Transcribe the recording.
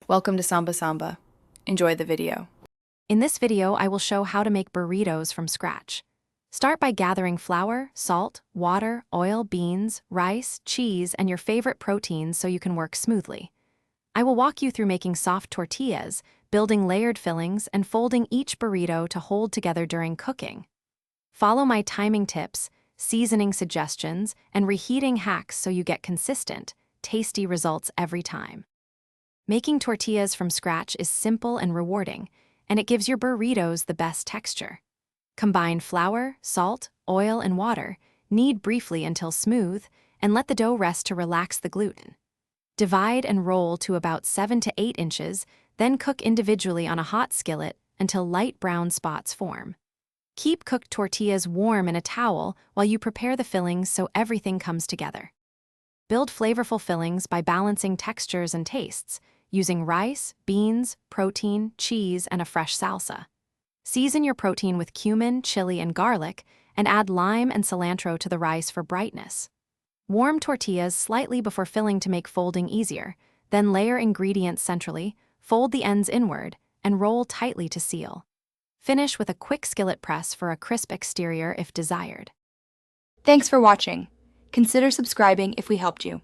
Welcome to Samba Samba. Enjoy the video. In this video, I will show how to make burritos from scratch. Start by gathering flour, salt, water, oil, beans, rice, cheese, and your favorite proteins so you can work smoothly. I will walk you through making soft tortillas, building layered fillings, and folding each burrito to hold together during cooking. Follow my timing tips, seasoning suggestions, and reheating hacks so you get consistent, tasty results every time. Making tortillas from scratch is simple and rewarding, and it gives your burritos the best texture. Combine flour, salt, oil, and water, knead briefly until smooth, and let the dough rest to relax the gluten. Divide and roll to about 7 to 8 inches, then cook individually on a hot skillet until light brown spots form. Keep cooked tortillas warm in a towel while you prepare the fillings so everything comes together. Build flavorful fillings by balancing textures and tastes, using rice, beans, protein, cheese, and a fresh salsa. Season your protein with cumin, chili, and garlic, and add lime and cilantro to the rice for brightness. Warm tortillas slightly before filling to make folding easier, then layer ingredients centrally, fold the ends inward, and roll tightly to seal. Finish with a quick skillet press for a crisp exterior if desired. Thanks for watching. Consider subscribing if we helped you.